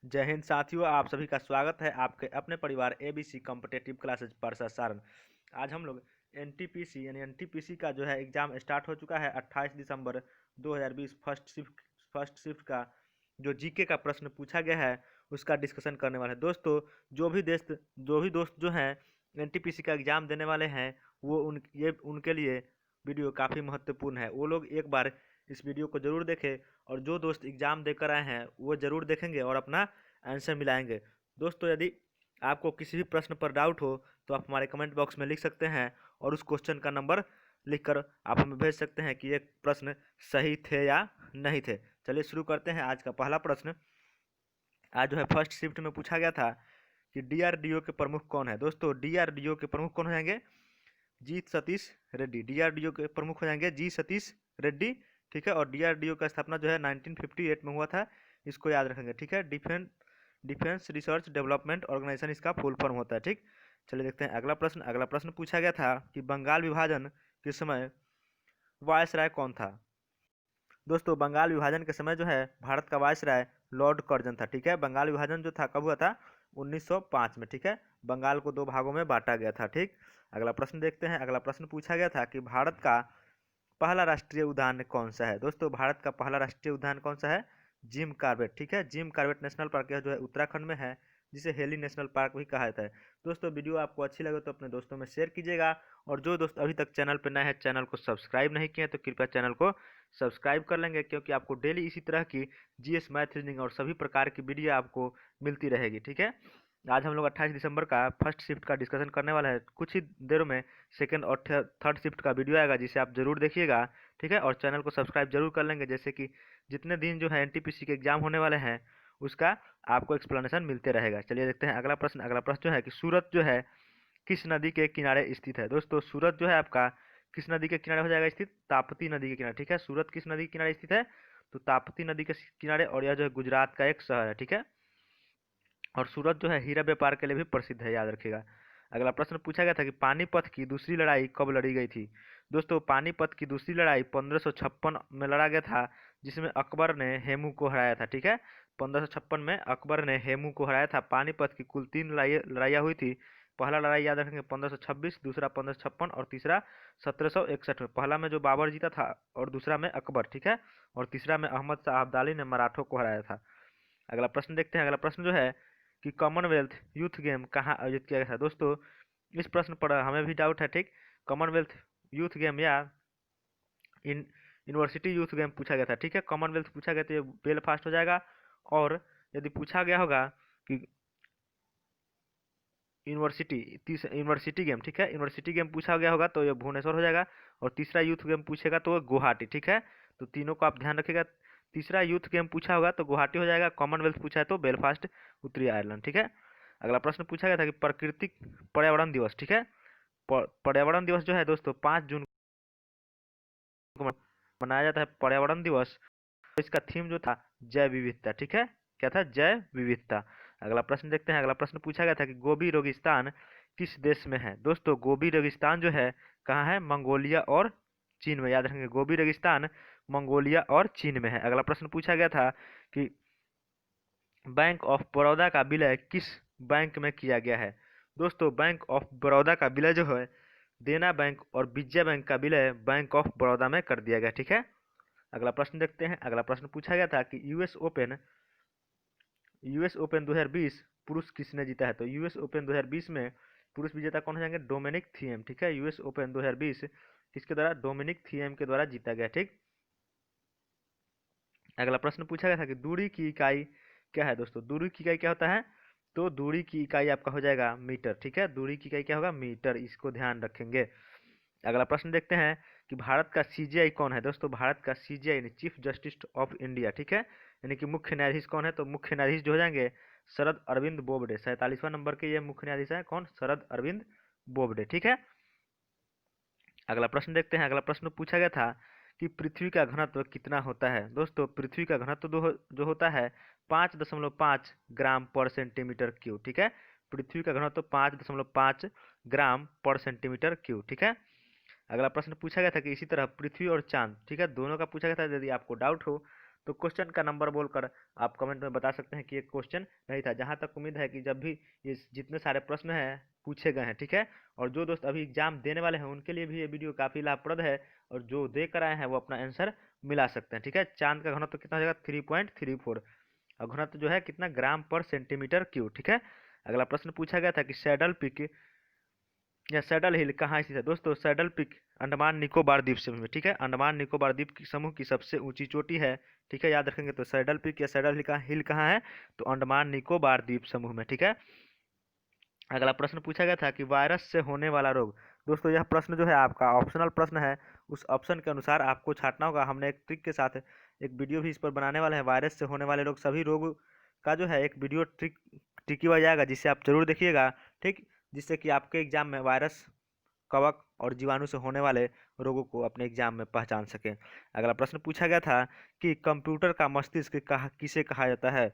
जय हिंद साथियों, आप सभी का स्वागत है आपके अपने परिवार ABC competitive classes Parsa Saran. आज हम लोग एनटीपीसी यानी एनटीपीसी का जो है एग्ज़ाम स्टार्ट हो चुका है 28 दिसंबर 2020 फर्स्ट शिफ्ट का जो जीके का प्रश्न पूछा गया है उसका डिस्कशन करने वाले हैं। दोस्तों, जो भी दोस्त जो हैं एनटीपीसी का एग्ज़ाम देने वाले हैं वो उनके लिए वीडियो काफ़ी महत्वपूर्ण है। वो लोग एक बार इस वीडियो को ज़रूर देखें और जो दोस्त एग्ज़ाम देकर आए हैं वो ज़रूर देखेंगे और अपना आंसर मिलाएंगे। दोस्तों, यदि आपको किसी भी प्रश्न पर डाउट हो तो आप हमारे कमेंट बॉक्स में लिख सकते हैं और उस क्वेश्चन का नंबर लिखकर आप हमें भेज सकते हैं कि ये प्रश्न सही थे या नहीं थे। चलिए शुरू करते हैं आज का पहला प्रश्न। आज जो है फर्स्ट शिफ्ट में पूछा गया था कि डीआरडीओ के प्रमुख कौन है। दोस्तों, डीआरडीओ के प्रमुख कौन हो जाएंगे? जी सतीश रेड्डी। डीआरडीओ के प्रमुख हो जाएंगे जी सतीश रेड्डी। ठीक है, और डीआरडीओ का स्थापना जो है 1958 में हुआ था, इसको याद रखेंगे। ठीक है, डिफेंस रिसर्च डेवलपमेंट ऑर्गेनाइजेशन इसका फुल फॉर्म होता है। ठीक, चलिए देखते हैं अगला प्रश्न। अगला प्रश्न पूछा गया था कि बंगाल विभाजन के समय वायसराय कौन था। दोस्तों, बंगाल विभाजन के समय जो है भारत का वायसराय लॉर्ड कर्जन था। ठीक है, बंगाल विभाजन जो था कब हुआ था? 1905 में। ठीक है, बंगाल को दो भागों में बांटा गया था। ठीक, अगला प्रश्न देखते हैं। अगला प्रश्न पूछा गया था कि भारत का पहला राष्ट्रीय उद्यान कौन सा है। दोस्तों, भारत का पहला राष्ट्रीय उद्यान कौन सा है? Jim Corbett. ठीक है, जिम कॉर्बेट नेशनल पार्क जो है उत्तराखंड में है, जिसे हेली नेशनल पार्क भी कहा जाता है। दोस्तों, वीडियो आपको अच्छी लगे तो अपने दोस्तों में शेयर कीजिएगा और जो दोस्त अभी तक चैनल पर नए हैं, चैनल को सब्सक्राइब नहीं किए तो कृपया चैनल को सब्सक्राइब कर लेंगे, क्योंकि आपको डेली इसी तरह की जीएस, मैथ, रीजनिंग और सभी प्रकार की वीडियो आपको मिलती रहेगी। ठीक है, आज हम लोग 28 दिसंबर का फर्स्ट शिफ्ट का डिस्कशन करने वाला है। कुछ ही देर में सेकंड और थर्ड शिफ्ट का वीडियो आएगा, जिसे आप जरूर देखिएगा। ठीक है, और चैनल को सब्सक्राइब जरूर कर लेंगे, जैसे कि जितने दिन जो है एनटीपीसी के एग्जाम होने वाले हैं उसका आपको एक्सप्लेनेशन मिलते रहेगा। चलिए देखते हैं अगला प्रश्न। अगला प्रश्न जो है कि सूरत जो है किस नदी के किनारे स्थित है। दोस्तों, सूरत जो है आपका किस नदी के किनारे हो जाएगा स्थित? ताप्ती नदी के किनारे। ठीक है, सूरत किस नदी के किनारे स्थित है? तो ताप्ती नदी के किनारे, और यह जो है गुजरात का एक शहर है। ठीक है, और सूरत जो है हीरा व्यापार के लिए भी प्रसिद्ध है, याद रखिएगा। अगला प्रश्न पूछा गया था कि पानीपत की दूसरी लड़ाई कब लड़ी गई थी। दोस्तों, पानीपत की दूसरी लड़ाई 1556 में लड़ा गया था, जिसमें अकबर ने हेमू को हराया था। ठीक है, 1556 में अकबर ने हेमू को हराया था। पानीपत की कुल 3 लड़ाइयाँ हुई थी। पहला लड़ाई याद रखेंगे 1526, दूसरा 1556 और तीसरा 1761 में। पहला में जो बाबर जीता था और दूसरा में अकबर। ठीक है, और तीसरा में अहमद शाह अब्दाली ने मराठों को हराया था। अगला प्रश्न देखते हैं। अगला प्रश्न जो है कि कॉमनवेल्थ यूथ गेम कहाँ आयोजित किया गया था। दोस्तों, इस प्रश्न पर हमें भी डाउट है। ठीक, कॉमनवेल्थ यूथ गेम या इन यूनिवर्सिटी यूथ गेम पूछा गया था। ठीक है, कॉमनवेल्थ पूछा गया तो ये बेलफास्ट हो जाएगा, और यदि पूछा गया होगा कि यूनिवर्सिटी गेम, ठीक है, यूनिवर्सिटी गेम पूछा गया होगा तो ये भुवनेश्वर हो जाएगा, और तीसरा यूथ गेम पूछेगा तो गुवाहाटी। ठीक है, तो तीनों को आप ध्यान रखिएगा। तीसरा यूथ गेम पूछा होगा तो गुवाहाटी हो जाएगा, कॉमनवेल्थ पूछा है तो बेलफास्ट, उत्तरी आयरलैंड। ठीक है, अगला प्रश्न पूछा गया था कि प्राकृतिक पर्यावरण दिवस। ठीक है, पर्यावरण दिवस जो है दोस्तों 5 जून को मनाया जाता है पर्यावरण दिवस। इसका थीम जो था जैव विविधता। ठीक है, क्या था? जैव विविधता। अगला प्रश्न देखते हैं। अगला प्रश्न पूछा गया था कि गोबी रेगिस्तान किस देश में है। दोस्तों, गोबी रेगिस्तान जो है कहाँ है? मंगोलिया और चीन में। याद रखेंगे, गोबी रेगिस्तान मंगोलिया और चीन में है। अगला प्रश्न पूछा गया था कि बैंक ऑफ बड़ौदा का विलय किस बैंक में किया गया है। दोस्तों, बैंक ऑफ बड़ौदा का विलय जो है देना बैंक और विजया बैंक का विलय बैंक ऑफ बड़ौदा में कर दिया गया। ठीक है, अगला प्रश्न देखते हैं। अगला प्रश्न पूछा गया था कि यूएस ओपन 2020 पुरुष किसने जीता है। तो यूएस ओपन 2020 में पुरुष विजेता कौन हो जाएंगे? Dominic Thiem. ठीक है, यूएस ओपन 2020 किसके द्वारा? डोमिनिक थिएम के द्वारा जीता गया। ठीक, अगला प्रश्न पूछा गया था कि दूरी की इकाई क्या है। दोस्तों, दूरी की इकाई क्या होता है? तो दूरी की इकाई आपका हो जाएगा मीटर। ठीक है, दूरी की इकाई क्या होगा? मीटर, इसको ध्यान रखेंगे। अगला प्रश्न देखते हैं कि भारत का सीजीआई कौन है। दोस्तों, भारत का सीजीआई यानी चीफ जस्टिस ऑफ इंडिया। ठीक है, यानी कि मुख्य न्यायाधीश कौन है? तो मुख्य न्यायाधीश जो हो जाएंगे शरद अरविंद बोबडे। 47वां नंबर के ये मुख्य न्यायाधीश है कौन? शरद अरविंद बोबडे। ठीक है, अगला प्रश्न देखते हैं। अगला प्रश्न पूछा गया था कि पृथ्वी का घनत्व कितना होता है। दोस्तों, पृथ्वी का घनत्व जो होता है 5.5 ग्राम पर सेंटीमीटर क्यूब। ठीक है, पृथ्वी का घनत्व 5.5 ग्राम पर सेंटीमीटर क्यूब। ठीक है, अगला प्रश्न पूछा गया था कि इसी तरह पृथ्वी और चांद, ठीक है, दोनों का पूछा गया था। यदि आपको डाउट हो तो क्वेश्चन का नंबर बोलकर आप कमेंट में बता सकते हैं कि ये क्वेश्चन नहीं था। जहाँ तक उम्मीद है कि जब भी ये जितने सारे प्रश्न हैं पूछे गए हैं, ठीक है, और जो दोस्त अभी एग्जाम देने वाले हैं उनके लिए भी ये वीडियो काफ़ी लाभप्रद है, और जो दे कर आए हैं वो अपना आंसर मिला सकते हैं, ठीक है। चांद का घनत्व कितना हो जाएगा? 3.34, और घनत्व जो है कितना? ग्राम पर सेंटीमीटर क्यूब, ठीक है। अगला प्रश्न पूछा गया था कि सैडल पिक या सैडल हिल कहाँ स्थित है? दोस्तों सैडल पिक अंडमान निकोबार द्वीप समूह में, ठीक है, अंडमान निकोबार द्वीप की समूह की सबसे ऊंची चोटी है, ठीक है, याद रखेंगे। तो सैडल पिक या सैडल हिल कहाँ है? तो अंडमान निकोबार द्वीप समूह में, ठीक है। अगला प्रश्न पूछा गया था कि वायरस से होने वाला रोग। दोस्तों यह प्रश्न जो है आपका ऑप्शनल प्रश्न है, उस ऑप्शन के अनुसार आपको छांटना होगा। हमने एक ट्रिक के साथ एक वीडियो भी इस पर बनाने वाले हैं, वायरस से होने वाले रोग, सभी रोग का जो है एक वीडियो ट्रिकी हो जाएगा, जिससे आप जरूर देखिएगा, ठीक, जिससे कि आपके एग्जाम में वायरस, कवक और जीवाणु से होने वाले रोगों को अपने एग्जाम में पहचान सकें। अगला प्रश्न पूछा गया था कि कंप्यूटर का मस्तिष्क किसे कहा जाता है?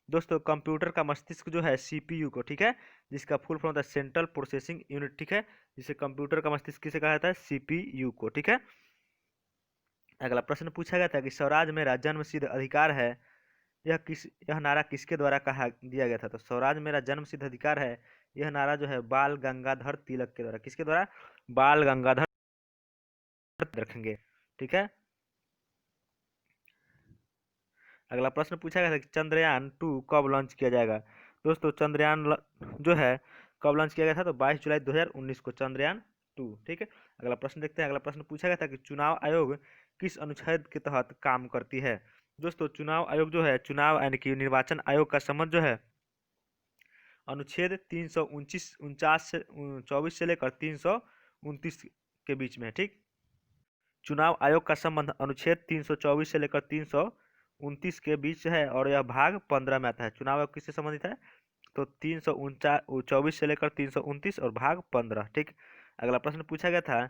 दोस्तों कंप्यूटर का मस्तिष्क जो है सीपीयू को, ठीक है, जिसका फुल फॉर्म होता है सेंट्रल प्रोसेसिंग यूनिट, ठीक है, जिसे कंप्यूटर का मस्तिष्क किसे कहा जाता है? सीपीयू को, ठीक है। अगला प्रश्न पूछा गया था कि स्वराज मेरा जन्म सिद्ध अधिकार है, यह नारा किसके द्वारा कहा दिया गया था? तो स्वराज मेरा जन्म सिद्ध अधिकार है, यह नारा जो है बाल गंगाधर तिलक के द्वारा, किसके द्वारा? बाल गंगाधर रखेंगे, ठीक है। अगला प्रश्न पूछा गया था कि चंद्रयान 2 कब लॉन्च किया जाएगा? दोस्तों जो है कब लॉन्च किया गया था? तो 22 जुलाई 2019 को चंद्रयान 2, ठीक है। अगला प्रश्न देखते हैं। अगला प्रश्न पूछा गया था कि चुनाव आयोग किस अनुच्छेद के तहत काम करती है? दोस्तों चुनाव आयोग जो है, चुनाव यानी कि निर्वाचन आयोग का संबंध जो है अनुच्छेद 329 से 24 से लेकर 329 के बीच में है, ठीक। चुनाव आयोग का संबंध अनुच्छेद 324 से लेकर 329 के बीच है, और यह भाग 15 में आता है। चुनाव आयोग किससे संबंधित है? तो 324 से लेकर 329 और भाग 15, ठीक। अगला प्रश्न पूछा गया था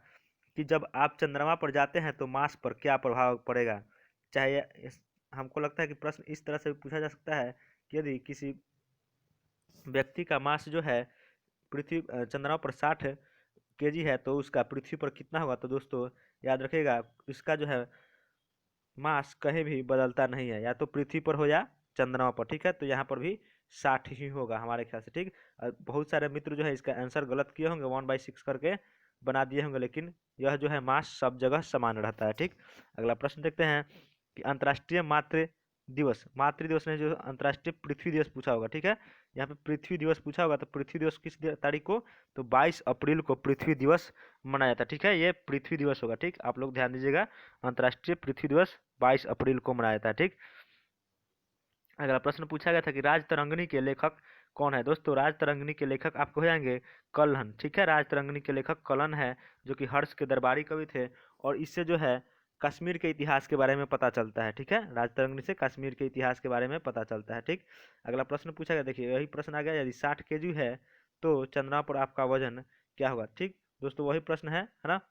कि जब आप चंद्रमा पर जाते हैं तो मार्स पर क्या प्रभाव पड़ेगा? चाहे हमको लगता है कि प्रश्न इस तरह से भी पूछा जा सकता है कि यदि किसी व्यक्ति का मास जो है चंद्रमा पर 60 kg है, तो उसका पृथ्वी पर कितना होगा? तो दोस्तों याद रखिएगा, इसका जो है मास कहीं भी बदलता नहीं है, या तो पृथ्वी पर हो या चंद्रमा पर, ठीक है। तो यहाँ पर भी 60 ही होगा हमारे ख्याल से, ठीक। बहुत सारे मित्र जो है इसका आंसर गलत किए होंगे, 1/6 करके बना दिए होंगे, लेकिन यह जो है मास सब जगह समान रहता है, ठीक। अगला प्रश्न देखते हैं कि अंतर्राष्ट्रीय मातृ दिवस ने जो अंतर्राष्ट्रीय पृथ्वी दिवस पूछा होगा, ठीक है। यहाँ पे पृथ्वी दिवस पूछा होगा, तो पृथ्वी दिवस किस तारीख को? तो 22 अप्रैल को पृथ्वी दिवस मनाया जाता है, ठीक है। ये पृथ्वी दिवस होगा, ठीक, आप लोग ध्यान दीजिएगा, अंतर्राष्ट्रीय पृथ्वी दिवस 22 अप्रैल को मनाया जाता है, ठीक। अगला प्रश्न पूछा गया था कि राजतरंगिणी के लेखक कौन है? दोस्तों राजतरंगिणी के लेखक आपको हो जाएंगे कल्हण, ठीक है। राजतरंगिणी के लेखक कल्हण है, जो कि हर्ष के दरबारी कवि थे, और इससे जो है कश्मीर के इतिहास के बारे में पता चलता है, ठीक है। राजतरंगिणी से कश्मीर के इतिहास के बारे में पता चलता है, ठीक। अगला प्रश्न पूछा गया, देखिए यही प्रश्न आ गया, यदि 60 kg है तो चंद्रमा पर आपका वजन क्या होगा? ठीक दोस्तों, वही प्रश्न है ना।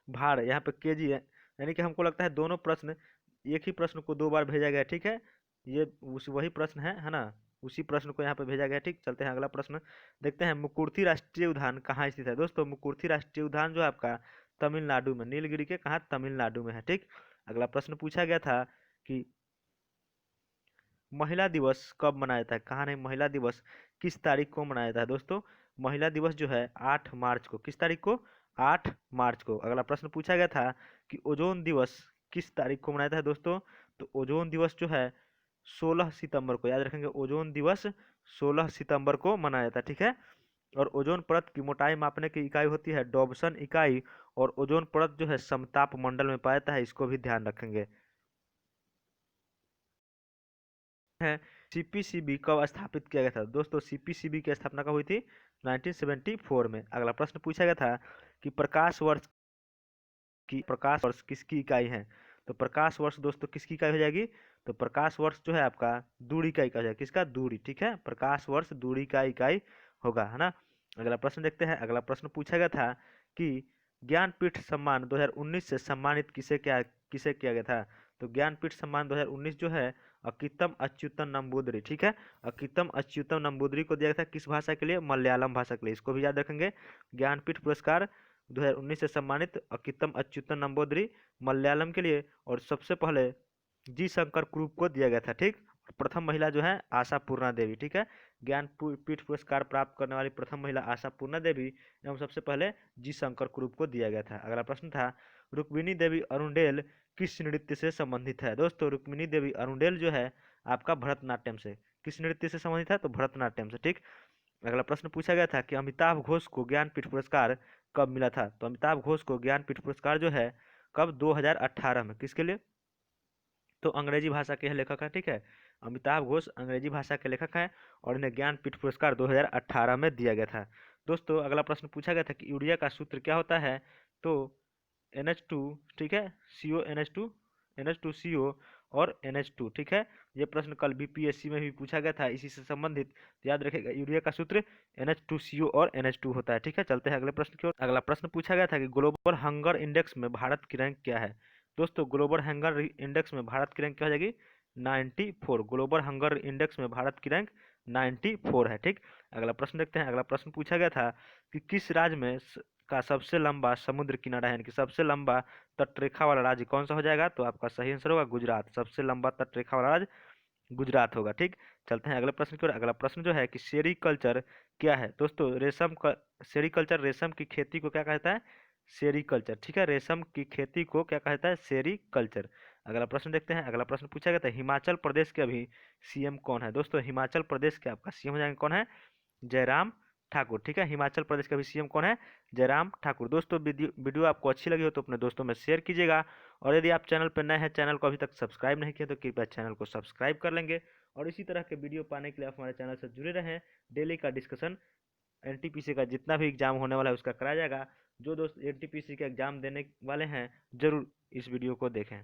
भार यहाँ पे केजी है, यानी कि हमको लगता है दोनों प्रश्न एक ही प्रश्न को दो बार भेजा गया, ठीक है। ये वही प्रश्न है ना, उसी प्रश्न को यहाँ पे भेजा गया, ठीक। चलते हैं अगला प्रश्न देखते हैं। मुकुर्थी राष्ट्रीय उद्यान कहाँ स्थित है? दोस्तों मुकुर्थी राष्ट्रीय उद्यान जो है आपका तमिलनाडु में, नीलगिरी के कहाँ? तमिलनाडु में है, ठीक। अगला प्रश्न पूछा गया था कि महिला दिवस कब मनाया जाता है? कहाँ नहीं, महिला दिवस किस तारीख को मनाया जाता है? दोस्तों महिला दिवस जो है 8 मार्च को, किस तारीख को? 8 मार्च को। अगला प्रश्न पूछा गया था कि ओजोन दिवस किस तारीख को मनाया जाता है? दोस्तों तो ओजोन दिवस जो है 16 सितंबर को, याद रखेंगे, ओजोन दिवस 16 सितंबर को मनाया जाता है, ठीक है। और ओजोन परत की मोटाई मापने की इकाई होती है डॉबसन इकाई, और ओजोन परत जो है समताप मंडल में पाया जाता है, इसको भी ध्यान रखेंगे। है सीपीसीबी कब स्थापित किया गया था? दोस्तों सीपीसीबी की स्थापना कब हुई थी? 1974 में। अगला प्रश्न पूछा गया था कि प्रकाश वर्ष किसकी इकाई है? तो प्रकाश वर्ष दोस्तों किसकी इकाई हो जाएगी? तो प्रकाश वर्ष जो है आपका दूरी का इकाई है, किसका? दूरी, ठीक है। प्रकाश वर्ष दूरी का इकाई होगा, है ना। अगला प्रश्न देखते हैं। अगला प्रश्न पूछा गया था कि ज्ञानपीठ सम्मान 2019 से सम्मानित किसे किया गया था? तो ज्ञानपीठ सम्मान 2019 जो है अकितम अच्युतन नंबूदरी, ठीक है। अकितम अच्युतम नंबूदरी को दिया गया था किस भाषा के लिए? मलयालम भाषा के लिए, इसको भी याद रखेंगे। ज्ञानपीठ पुरस्कार 2019 से सम्मानित अकितम अच्युतन नंबूदिरी मलयालम के लिए, और सबसे पहले जी शंकर कुरूप को दिया गया था। ठीक, प्रथम महिला जो है आशा पूर्णा देवी। ठीक है, पीठ पुरस्कार प्राप्त करने वाली प्रथम महिला आशा पूर्णा देवी एवं सबसे पहले जी शंकर कुरूप को दिया गया था। अगला प्रश्न था, रुक्मिणी देवी अरुणडेल किस नृत्य से संबंधित है? दोस्तों, रुक्मिणी देवी अरुणडेल जो है आपका भरतनाट्यम से, किस नृत्य से संबंधित है? तो भरतनाट्यम से। ठीक, अगला प्रश्न पूछा गया था कि अमिताभ घोष को ज्ञानपीठ पुरस्कार कब मिला था? तो अमिताभ घोष को ज्ञानपीठ पुरस्कार जो है कब? 2018 में। किसके लिए? तो अंग्रेजी भाषा के लेखक हैं। ठीक है, अमिताभ घोष अंग्रेजी भाषा के लेखक हैं और इन्हें ज्ञानपीठ पुरस्कार 2018 में दिया गया था। दोस्तों, अगला प्रश्न पूछा गया था कि यूरिया का सूत्र क्या होता है? तो NH2, ठीक है, CO NH2, NH2CO और NH2। ठीक है, ये प्रश्न कल BPSC में भी पूछा गया था इसी से संबंधित। तो याद रखेगा, यूरिया का सूत्र NH2CO और NH2 होता है। ठीक है, चलते हैं अगले प्रश्न की ओर। अगला प्रश्न पूछा गया था कि ग्लोबल हंगर इंडेक्स में भारत की रैंक क्या है? दोस्तों, ग्लोबल हंगर इंडेक्स में भारत की रैंक क्या हो जाएगी? 94। ग्लोबल हंगर इंडेक्स में भारत की रैंक 94 है। ठीक, अगला प्रश्न देखते हैं। अगला प्रश्न पूछा गया था कि किस राज्य में का सबसे लंबा समुद्र किनारा है, यानी कि सबसे लंबा तटरेखा वाला राज्य कौन सा हो जाएगा? तो आपका सही आंसर होगा गुजरात। सबसे लंबा तटरेखा वाला राज्य गुजरात होगा। ठीक, चलते हैं अगले प्रश्न की ओर। अगला प्रश्न जो है कि सेरीकल्चर क्या है? दोस्तों, सेरीकल्चर रेशम की खेती को क्या कहता है? सेरीकल्चर। ठीक है, रेशम की खेती को क्या कहता है? सेरीकल्चर। अगला प्रश्न देखते हैं। अगला प्रश्न पूछा गया था हिमाचल प्रदेश के अभी CM कौन है? दोस्तों, हिमाचल प्रदेश के आपका CM हो जाएंगे कौन है? जयराम ठाकुर। ठीक है, हिमाचल प्रदेश का भी CM कौन है? जयराम ठाकुर। दोस्तों, वीडियो आपको अच्छी लगी हो तो अपने दोस्तों में शेयर कीजिएगा, और यदि आप चैनल पर नए हैं, चैनल को अभी तक सब्सक्राइब नहीं किया तो कृपया चैनल को सब्सक्राइब कर लेंगे, और इसी तरह के वीडियो पाने के लिए आप हमारे चैनल से जुड़े रहें। डेली का डिस्कशन, NTPC का जितना भी एग्जाम होने वाला है उसका कराया जाएगा। जो दोस्त NTPC का एग्जाम देने वाले हैं, जरूर इस वीडियो को देखें।